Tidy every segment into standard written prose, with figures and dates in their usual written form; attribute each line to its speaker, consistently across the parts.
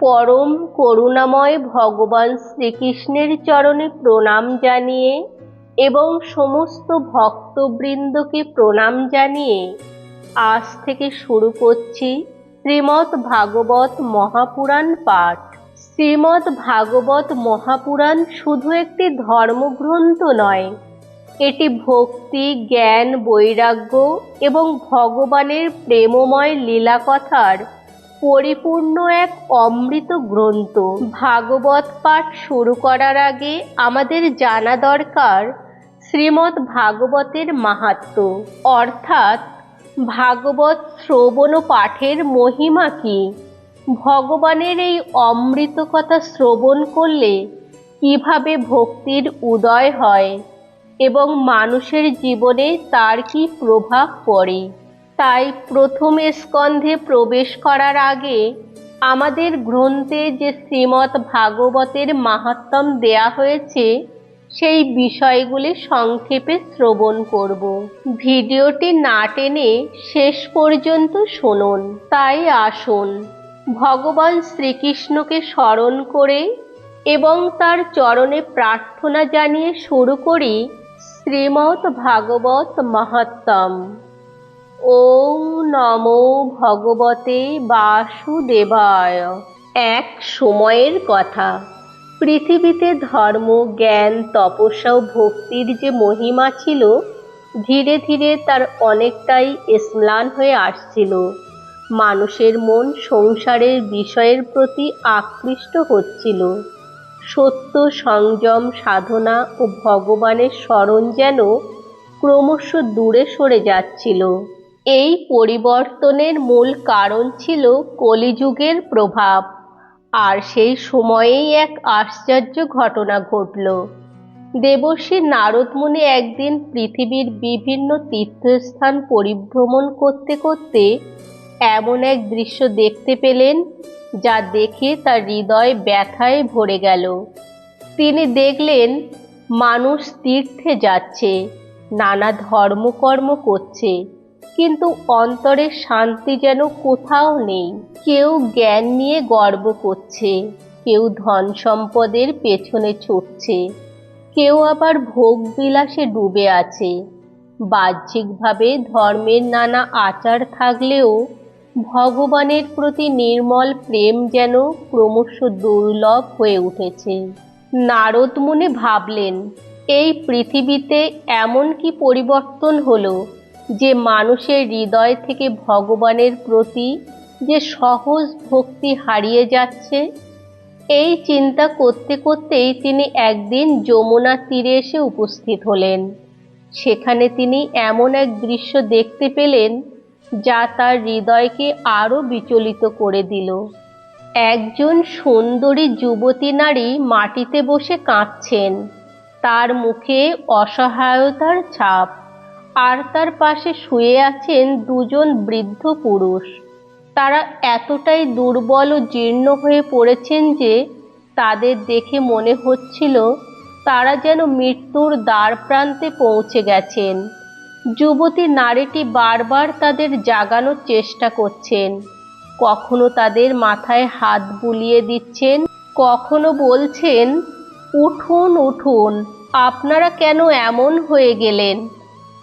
Speaker 1: পরম করুণাময় ভগবান শ্রীকৃষ্ণের চরণে প্রণাম জানিয়ে এবং সমস্ত ভক্তবৃন্দকে প্রণাম জানিয়ে আজ থেকে শুরু করছি শ্রীমদ্ ভাগবত মহাপুরাণ পাঠ। শ্রীমদ্ ভাগবত মহাপুরাণ শুধু একটি ধর্মগ্রন্থ নয়, এটি ভক্তি, জ্ঞান, বৈরাগ্য এবং ভগবানের প্রেমময় লীলাকথার পরিপূর্ণ এক অমৃত গ্রন্থ। ভাগবত পাঠ শুরু করার আগে আমাদের জানা দরকার শ্রীমদ্ ভাগবতের মাহাত্ম্য, অর্থাৎ ভাগবত শ্রবণ ও পাঠের মহিমা কি। ভগবানের এই অমৃত কথা শ্রবণ করলে কিভাবে ভক্তির উদয় হয় এবং মানুষের জীবনে তার কি প্রভাব পড়ে। তাই প্রথম স্কন্ধে প্রবেশ করার আগে আমাদের গ্রন্থে যে শ্রীমদ্ ভাগবতের মাহাত্ম্য দেয়া হয়েছে সেই বিষয়গুলি সংক্ষেপে শ্রবণ করব। ভিডিওটি না টেনে শেষ পর্যন্ত শুনুন। তাই আসুন ভগবান শ্রীকৃষ্ণকে স্মরণ করে এবং তার চরণে প্রার্থনা জানিয়ে শুরু করি শ্রীমদ্ ভাগবত মাহাত্ম্য। ওম নমো ভগবতে বাসুদেবায়। এক সময়ের কথা, পৃথিবীতে ধর্ম, জ্ঞান, তপস্যা ও ভক্তির যে মহিমা ছিল ধীরে ধীরে তার অনেকটাই ম্লান হয়ে আসছিল। মানুষের মন সংসারের বিষয়ের প্রতি আকৃষ্ট হচ্ছিল। সত্য, সংযম, সাধনা ও ভগবানের স্মরণ যেন ক্রমশ দূরে সরে যাচ্ছিল। এই পরিবর্তনের মূল কারণ ছিল কলিযুগের প্রভাব। আর সেই সময়েই এক আশ্চর্য ঘটনা ঘটল। দেবর্ষি নারদ মুনি একদিন পৃথিবীর বিভিন্ন তীর্থস্থান পরিভ্রমণ করতে করতে এমন এক দৃশ্য দেখতে পেলেন যা দেখে তার হৃদয় ব্যথায় ভরে গেল। তিনি দেখলেন মানুষ তীর্থে যাচ্ছে, নানা ধর্মকর্ম করছে, কিন্তু অন্তরের শান্তি যেন কোথাও নেই। কেউ জ্ঞান নিয়ে গর্ব করছে, কেউ ধন সম্পদের পেছনে ছুটছে, কেউ আবার ভোগ বিলাসে ডুবে আছে। বাহ্যিকভাবে ধর্মের নানা আচার থাকলেও ভগবানের প্রতি নির্মল প্রেম যেন ক্রমশ দুর্লভ হয়ে উঠেছে। নারদ মুনি ভাবলেন, এই পৃথিবীতে এমন কি পরিবর্তন হলো যে মানুষের হৃদয় থেকে ভগবানের প্রতি যে সহজ ভক্তি হারিয়ে যাচ্ছে। এই চিন্তা করতে করতেই তিনি একদিন যমুনার তীরে এসে উপস্থিত হলেন। সেখানে তিনি এমন এক দৃশ্য দেখতে পেলেন যা তার হৃদয়কে আরো বিচলিত করে দিল। একজন সুন্দরী যুবতী নারী মাটিতে বসে কাঁদছেন, তার মুখে অসহায়তার ছাপ, আর তার পাশে শুয়ে আছেন দুজন বৃদ্ধ পুরুষ। তারা এতটাই দুর্বল ও জীর্ণ হয়ে পড়েছেন যে তাদের দেখে মনে হচ্ছিল তারা যেন মৃত্যুর দ্বার প্রান্তে পৌঁছে গেছেন। যুবতী নারীটি বারবার তাদের জাগানোর চেষ্টা করছেন, কখনো তাদের মাথায় হাত বুলিয়ে দিচ্ছেন, কখনো বলছেন, উঠুন উঠুন, আপনারা কেন এমন হয়ে গেলেন।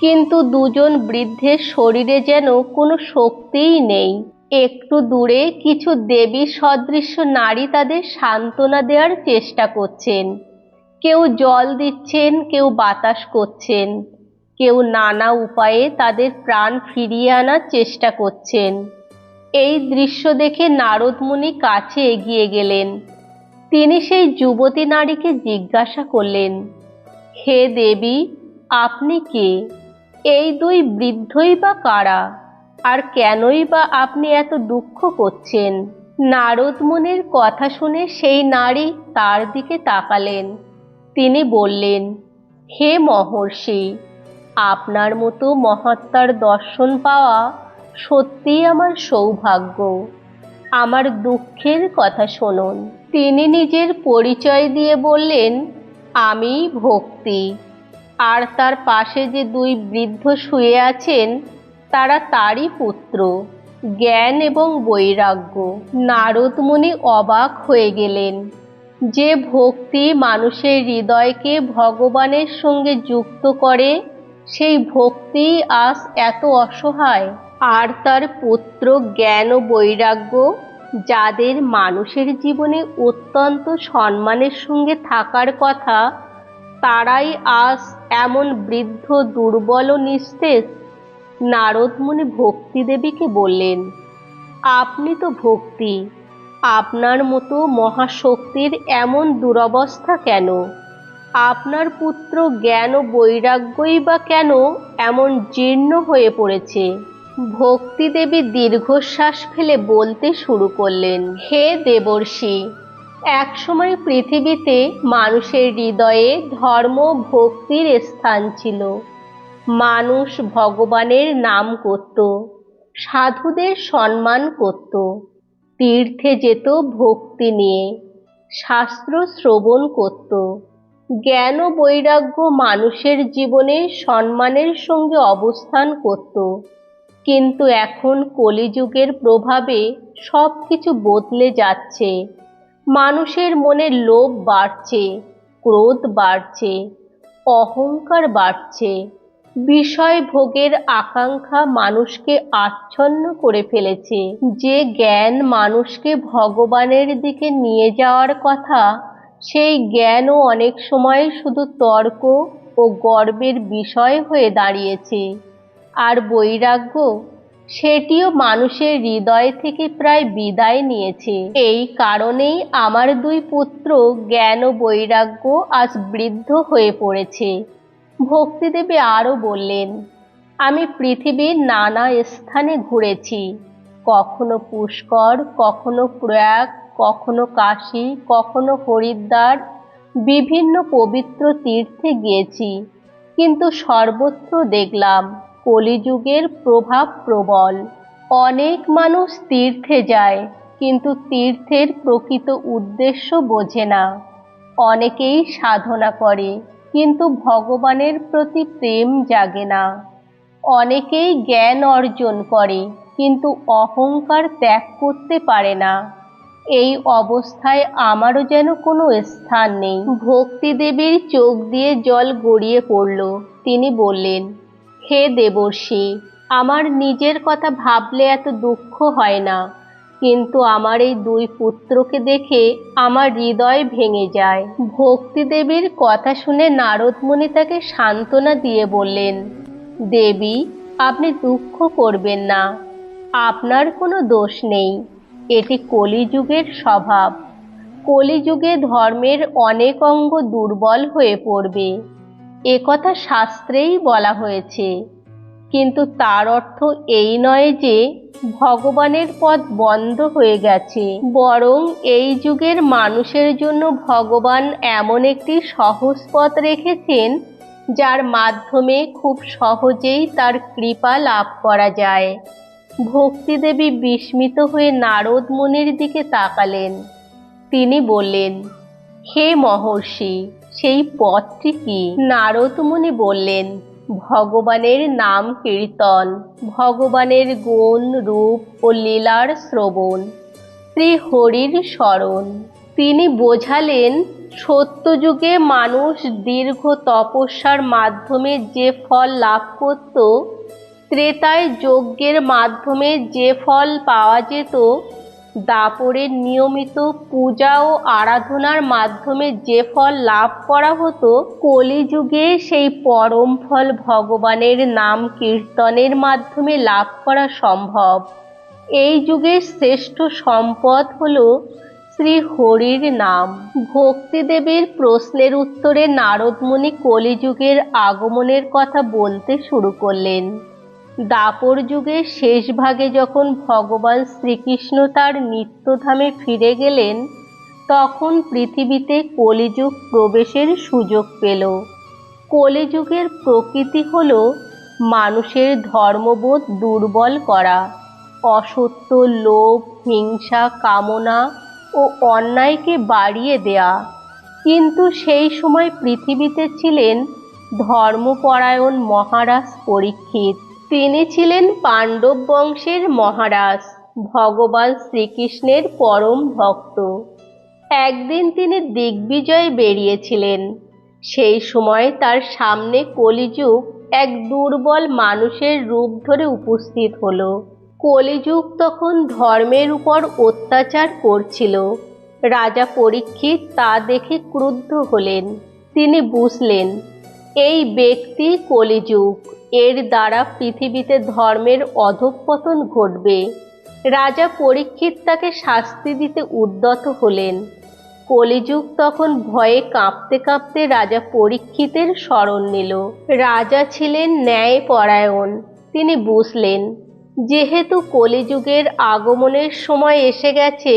Speaker 1: কিন্তু দুজন বৃদ্ধের শরীরে যেন কোনো শক্তিই নেই। একটু দূরে কিছু দেবী সদৃশ্য নারী তাদের সান্ত্বনা দেওয়ার চেষ্টা করছেন। কেউ জল দিচ্ছেন, কেউ বাতাস করছেন, কেউ নানা উপায়ে তাদের প্রাণ ফিরিয়ে আনার চেষ্টা করছেন। এই দৃশ্য দেখে নারদ মুনি কাছে এগিয়ে গেলেন। তিনি সেই যুবতী নারীকে জিজ্ঞাসা করলেন, হে দেবী, আপনি কে? এই দুই বৃদ্ধই বা কারা? আর কেনই বা আপনি এত দুঃখ করছেন? নারদ মুনির কথা শুনে সেই নারী তার দিকে তাকালেন। তিনি বললেন, হে মহর্ষি, আপনার মতো মহাত্মার দর্শন পাওয়া সত্যিই আমার সৌভাগ্য। আমার দুঃখের কথা শুনুন। তিনি নিজের পরিচয় দিয়ে বললেন, আমি ভক্তি। আর তার পাশে যে দুই বৃদ্ধ শুয়ে আছেন তারা তারই পুত্র। জ্ঞান এবং বৈরাগ্য। নারদ মুনি অবাক হয়ে গেলেন। যে ভক্তি মানুষের হৃদয়কে ভগবানের সঙ্গে যুক্ত করে, সেই ভক্তি আজ এত অসহায়। আর তার পুত্র জ্ঞান ও বৈরাগ্য, যাদের মানুষের জীবনে অত্যন্ত সম্মানের সঙ্গে থাকার কথা, তারাই আজ এমন বৃদ্ধ, দুর্বল ও নিস্তেজ। নারদ মুনি ভক্তি দেবীকে বললেন, আপনি তো ভক্তি, আপনার মতো মহাশক্তির এমন দুরবস্থা কেন? আপনার পুত্র জ্ঞান ও বৈরাগ্যই বা কেন এমন জীর্ণ হয়ে পড়েছে? ভক্তি দেবী দীর্ঘশ্বাস ফেলে বলতে শুরু করলেন, হে দেবর্ষি, একসময় পৃথিবীতে মানুষের হৃদয়ে ধর্ম ভক্তির স্থান ছিল। মানুষ ভগবানের নাম করত, সাধুদের সম্মান করত, তীর্থে যেত ভক্তি নিয়ে, শাস্ত্র শ্রবণ করত। জ্ঞান ও বৈরাগ্য মানুষের জীবনে সম্মানের সঙ্গে অবস্থান করত। কিন্তু এখন কলিযুগের প্রভাবে সব কিছু বদলে যাচ্ছে। মানুষের মনে লোভ বাড়ছে, ক্রোধ বাড়ছে, অহংকার বাড়ছে। বিষয় ভোগের আকাঙ্ক্ষা মানুষকে আচ্ছন্ন করে ফেলেছে। যে জ্ঞান মানুষকে ভগবানের দিকে নিয়ে যাওয়ার কথা, সেই জ্ঞানও অনেক সময় শুধু তর্ক ও গর্বের বিষয় হয়ে দাঁড়িয়েছে। আর বৈরাগ্য, সেটিও মানুষের হৃদয় থেকে প্রায় বিদায় নিয়েছে। এই কারণেই আমার দুই পুত্র জ্ঞান ও বৈরাগ্য আজ বৃদ্ধ হয়ে পড়েছে। ভক্তিদেবী আরও বললেন, আমি পৃথিবীর নানা স্থানে ঘুরেছি, কখনো পুষ্কর, কখনো প্রয়াগ, কখনো কাশী, কখনো হরিদ্বার, বিভিন্ন পবিত্র তীর্থে গিয়েছি। কিন্তু সর্বত্র দেখলাম কলিযুগের প্রভাব প্রবল। অনেক মানুষ তীর্থে যায়, কিন্তু তীর্থের প্রকৃত উদ্দেশ্য বোঝে না। অনেকেই সাধনা করে, কিন্তু ভগবানের প্রতি প্রেম জাগে না। অনেকেই জ্ঞান অর্জন করে, কিন্তু অহংকার ত্যাগ করতে পারে না। এই অবস্থায় আমারও যেন কোনো স্থান নেই। ভক্তি দেবীর চোখ দিয়ে জল গড়িয়ে পড়ল। তিনি বললেন, হে দেবর্ষি, আমার নিজের কথা ভাবলে এত দুঃখ হয় না, কিন্তু আমার এই দুই পুত্রকে দেখে আমার হৃদয় ভেঙে যায়। ভক্তি দেবীর কথা শুনে নারদ মুনি তাকে সান্ত্বনা দিয়ে বললেন, দেবী, আপনি দুঃখ করবেন না, আপনার কোনো দোষ নেই। এটি কলিযুগের স্বভাব। কলিযুগে ধর্মের অনেক অঙ্গ দুর্বল হয়ে পড়বে, একথা শাস্ত্রেই বলা হয়েছে। কিন্তু তার অর্থ এই নয় যে ভগবানের পথ বন্ধ হয়ে গেছে। বরং এই যুগের মানুষের জন্য ভগবান এমন একটি সহজ পথ রেখেছেন, যার মাধ্যমে খুব সহজেই তার কৃপা লাভ করা যায়। ভক্তিদেবী বিস্মিত হয়ে নারদ মুনির দিকে তাকালেন। তিনি বললেন, হে মহর্ষি, সেই পথটি কি? নারদ মুনি বললেন, ভগবানের নাম কীর্তন, ভগবানের গুণ, রূপ ও লীলার শ্রবণ, শ্রী হরির স্মরণ। তিনি বোঝালেন, সত্যযুগে মানুষ দীর্ঘ তপস্যার মাধ্যমে যে ফল লাভ করত, ত্রেতায় যজ্ঞের মাধ্যমে যে ফল পাওয়া যেত, দাপরের নিয়মিত পূজা ও আরাধনার মাধ্যমে যে ফল লাভ করা হতো, কলিযুগে সেই পরম ফল ভগবানের নাম কীর্তনের মাধ্যমে লাভ করা সম্ভব। এই যুগের শ্রেষ্ঠ সম্পদ হল শ্রী হরির নাম। ভক্তিদেবীর প্রশ্নের উত্তরে নারদ মুনি কলিযুগের আগমনের কথা বলতে শুরু করলেন। দাপর যুগের শেষ ভাগে যখন ভগবান শ্রীকৃষ্ণ তার নিত্যধামে ফিরে গেলেন, তখন পৃথিবীতে কলিযুগ প্রবেশের সুযোগ পেল। কলিযুগের প্রকৃতি হল মানুষের ধর্মবোধ দুর্বল করা, অসত্য, লোভ, হিংসা, কামনা ও অন্যায়কে বাড়িয়ে দেয়া। কিন্তু সেই সময় পৃথিবীতে ছিলেন ধর্মপরায়ণ মহারাজ পরীক্ষিত। তিনি ছিলেন পাণ্ডব বংশের মহারাজ, ভগবান শ্রীকৃষ্ণের পরম ভক্ত। একদিন তিনি দিগ্বিজয়ে বেরিয়েছিলেন। সেই সময় তার সামনে কলিযুগ এক দুর্বল মানুষের রূপ ধরে উপস্থিত হলো। কলিযুগ তখন ধর্মের উপর অত্যাচার করছিল। রাজা পরীক্ষিত তা দেখে ক্রুদ্ধ হলেন। তিনি বুঝলেন এই ব্যক্তি কলিযুগ, এর দ্বারা পৃথিবীতে ধর্মের অধঃপতন ঘটবে। রাজা পরীক্ষিত তাকে শাস্তি দিতে উদ্যত হলেন। কলিযুগ তখন ভয়ে কাঁপতে কাঁপতে রাজা পরীক্ষিতের শরণ নিল। রাজা ছিলেন ন্যায়পরায়ণ। তিনি বুঝলেন যেহেতু কলিযুগের আগমনের সময় এসে গেছে,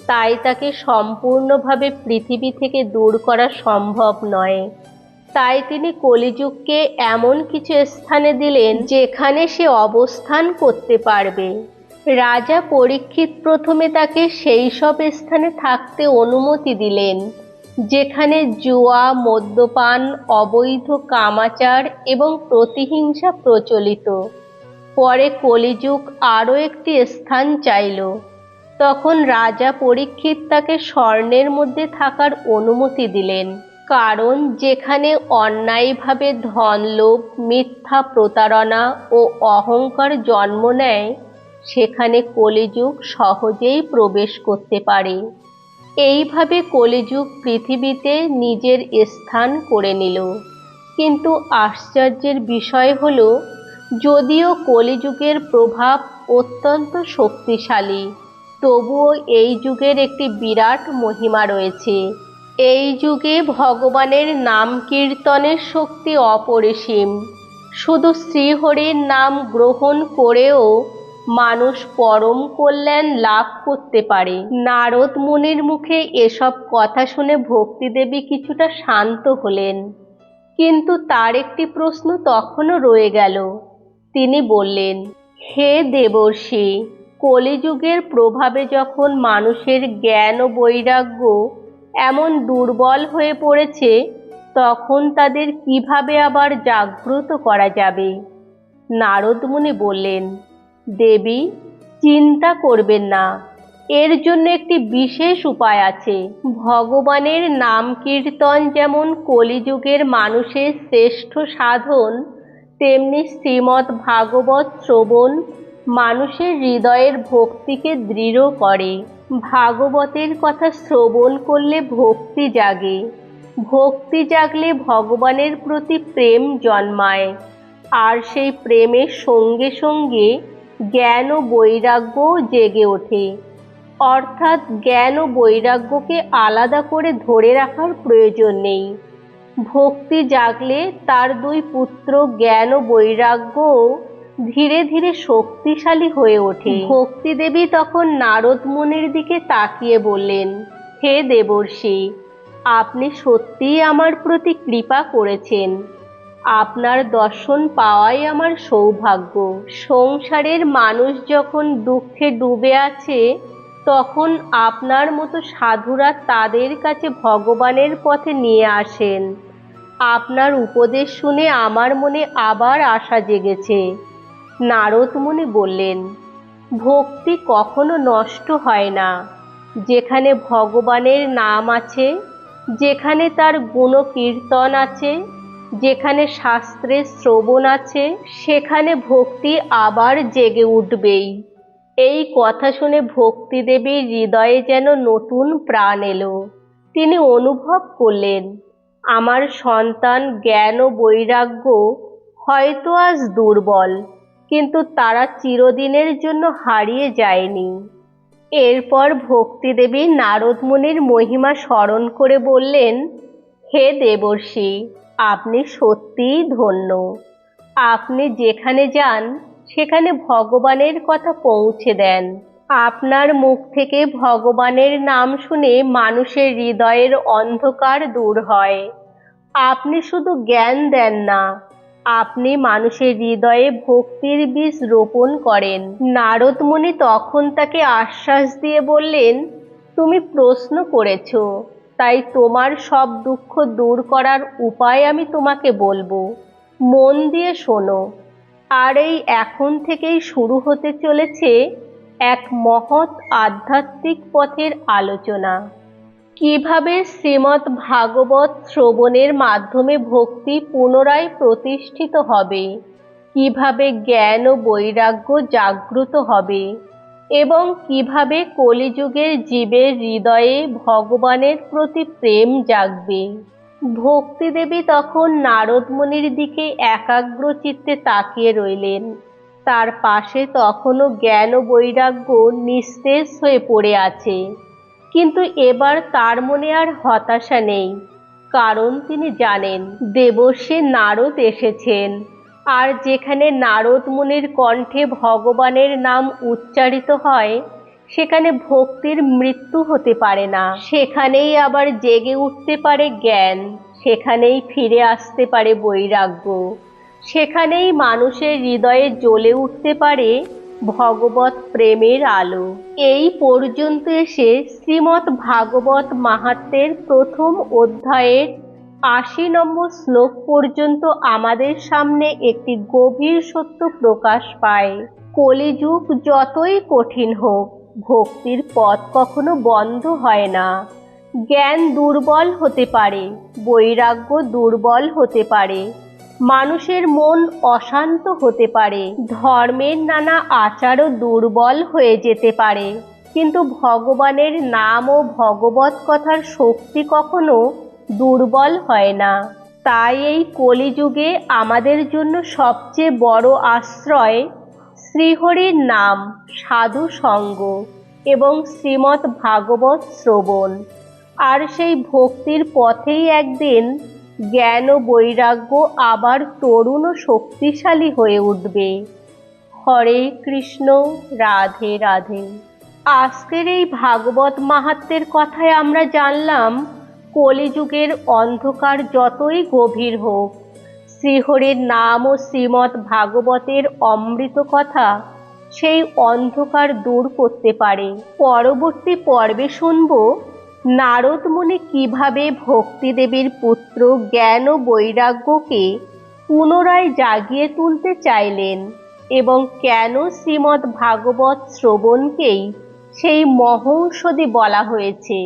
Speaker 1: তাই তাকে সম্পূর্ণভাবে পৃথিবী থেকে দূর করা সম্ভব নয়। তাই তিনি কলিযুগকে এমন কিছু স্থানে দিলেন যেখানে সে অবস্থান করতে পারবে। রাজা পরীক্ষিত প্রথমে তাকে সেই সব স্থানে থাকতে অনুমতি দিলেন যেখানে জুয়া, মদ্যপান, অবৈধ কামাচার এবং প্রতিহিংসা প্রচলিত। পরে কলিযুগ আরও একটি স্থান চাইল। তখন রাজা পরীক্ষিত তাকে স্বর্ণের মধ্যে থাকার অনুমতি দিলেন, কারণ যেখানে অন্যায়ভাবে ধনলোভ, মিথ্যা প্রতারণা ও অহংকার জন্ম নেয়, সেখানে কলিযুগ সহজেই প্রবেশ করতে পারে। এইভাবে কলিযুগ পৃথিবীতে নিজের স্থান করে নিল। কিন্তু আশ্চর্যের বিষয় হল, যদিও কলিযুগের প্রভাব অত্যন্ত শক্তিশালী, তবুও এই যুগের একটি বিরাট মহিমা রয়েছে। এই যুগে ভগবানের নাম কীর্তনের শক্তি অপরিসীম। শুধু শ্রীহরির নাম গ্রহণ করেও মানুষ পরম কল্যাণ লাভ করতে পারে। নারদ মুনির মুখে এসব কথা শুনে ভক্তিদেবী কিছুটা শান্ত হলেন, কিন্তু তার একটি প্রশ্ন তখনও রয়ে গেল। তিনি বললেন, হে দেবর্ষি, কলিযুগের প্রভাবে যখন মানুষের জ্ঞান ও বৈরাগ্য এমন দুর্বল হয়ে পড়েছে, তখন তাদের কিভাবে আবার জাগ্রত করা যাবে? নারদ মুনি বললেন, দেবী, চিন্তা করবেন না, এর জন্য একটি বিশেষ উপায় আছে। ভগবানের নাম কীর্তন যেমন কলিযুগের মানুষের শ্রেষ্ঠ সাধন, তেমনি শ্রীমদ্ ভাগবত শ্রবণ মানুষের হৃদয়ের ভক্তিকে দৃঢ় করে। ভাগবতের কথা শ্রবণ করলে ভক্তি জাগে। ভক্তি জাগলে ভগবানের প্রতি প্রেম জন্মায়, আর সেই প্রেমের সঙ্গে সঙ্গে জ্ঞান ও বৈরাগ্যও জেগে ওঠে। অর্থাৎ জ্ঞান ও বৈরাগ্যকে আলাদা করে ধরে রাখার প্রয়োজন নেই। ভক্তি জাগলে তার দুই পুত্র জ্ঞান ও বৈরাগ্যও ধীরে ধীরে শক্তিশালী হয়ে ওঠে। ভক্তি দেবী তখন নারদ মুনির দিকে তাকিয়ে বললেন, হে দেবর্ষি, আপনি সত্যিই আমার প্রতি কৃপা করেছেন। আপনার দর্শন পাওয়াই আমার সৌভাগ্য। সংসারের মানুষ যখন দুঃখে ডুবে আছে, তখন আপনার মতো সাধুরা তাদের কাছে ভগবানের পথে নিয়ে আসেন। আপনার উপদেশ শুনে আমার মনে আবার আশা জেগেছে। নারদ মুনি বললেন, ভক্তি কখনো নষ্ট হয় না। যেখানে ভগবানের নাম আছে, যেখানে তার গুণকীর্তন আছে, যেখানে শাস্ত্রের শ্রবণ আছে, সেখানে ভক্তি আবার জেগে উঠবেই। এই কথা শুনে ভক্তি দেবীর হৃদয়ে যেন নতুন প্রাণ এলো। তিনি অনুভব করলেন, আমার সন্তান জ্ঞান ও বৈরাগ্য হয়তো আজ দুর্বল, কিন্তু তারা চিরদিনের জন্য হারিয়ে যায়নি। এরপর ভক্তি দেবী নারদ মুনির মহিমা স্মরণ করে বললেন, হে দেবর্ষি, আপনি সত্যিই ধন্য। আপনি যেখানে যান সেখানে ভগবানের কথা পৌঁছে দেন। আপনার মুখ থেকে ভগবানের নাম শুনে মানুষের হৃদয়ের অন্ধকার দূর হয়। আপনি শুধু জ্ঞান দেন না, আপনি মানুষের হৃদয়ে ভক্তির বীজ রোপণ করেন। নারদ মুনি তখন তাকে আশ্বাস দিয়ে বললেন, তুমি প্রশ্ন করেছ, তাই তোমার সব দুঃখ দূর করার উপায় আমি তোমাকে বলবো। মন দিয়ে শোনো। আর এই এখন থেকেই শুরু হতে চলেছে এক মহৎ আধ্যাত্মিক পথের আলোচনা। কিভাবে শ্রীমদ্ ভাগবত শ্রবণের মাধ্যমে ভক্তি পুনরায় প্রতিষ্ঠিত হবে, কিভাবে জ্ঞান ও বৈরাগ্য জাগ্রত হবে এবং কিভাবে কলিযুগের জীবের হৃদয়ে ভগবানের প্রতি প্রেম জাগবে। ভক্তিদেবী তখন নারদ মুনির দিকে একাগ্র চিত্তে তাকিয়ে রইলেন। তার পাশে তখনও জ্ঞান ও বৈরাগ্য নিস্তেজ হয়ে পড়ে আছে। কিন্তু এবার তার মনে আর হতাশা নেই, কারণ তিনি জানেন দেবর্ষি নারদ এসেছেন। আর যেখানে নারদ মুনির কণ্ঠে ভগবানের নাম উচ্চারিত হয়, সেখানে ভক্তির মৃত্যু হতে পারে না। সেখানেই আবার জেগে উঠতে পারে জ্ঞান, সেখানেই ফিরে আসতে পারে বৈরাগ্য, সেখানেই মানুষের হৃদয়ে জ্বলে উঠতে পারে ভগবত প্রেমের আলো। এই পর্যন্ত এসে শ্রীমদ্ ভাগবত মাহাত্ম্যের প্রথম অধ্যায়ের ৮০ নম্বর শ্লোক পর্যন্ত আমাদের সামনে একটি গভীর সত্য প্রকাশ পায়। কলিযুগ যতই কঠিন হোক, ভক্তির পথ কখনো বন্ধ হয় না। জ্ঞান দুর্বল হতে পারে, বৈরাগ্য দুর্বল হতে পারে, মানুষের মন অশান্ত হতে পারে, ধর্মের নানা আচারও দুর্বল হয়ে যেতে পারে, কিন্তু ভগবানের নাম ও ভগবত কথার শক্তি কখনো দুর্বল হয় না। তাই এই কলিযুগে আমাদের জন্য সবচেয়ে বড় আশ্রয় শ্রীহরির নাম, সাধু সঙ্গ এবং শ্রীমদ্ ভাগবত শ্রবণ। আর সেই ভক্তির পথেই একদিন জ্ঞান ও বৈরাগ্য আবার তরুণ ও শক্তিশালী হয়ে উঠবে। হরে কৃষ্ণ, রাধে রাধে। আজকের এই ভাগবত মাহাত্ম্যের কথায় আমরা জানলাম, কলিযুগের অন্ধকার যতই গভীর হোক, শ্রীহরির নাম ও শ্রীমদ্ ভাগবতের অমৃত কথা সেই অন্ধকার দূর করতে পারে। পরবর্তী পর্বে শুনব নারদ মুনি কিভাবে ভক্তিদেবীর পুত্র জ্ঞান ও বৈরাগ্যকে পুনরায় জাগিয়ে তুলতে চাইলেন এবং কেন শ্রীমদ্ ভাগবত শ্রবণকেই সেই মহৌষধি বলা হয়েছে।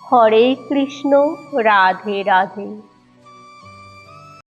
Speaker 1: হরে কৃষ্ণ, রাধে রাধে।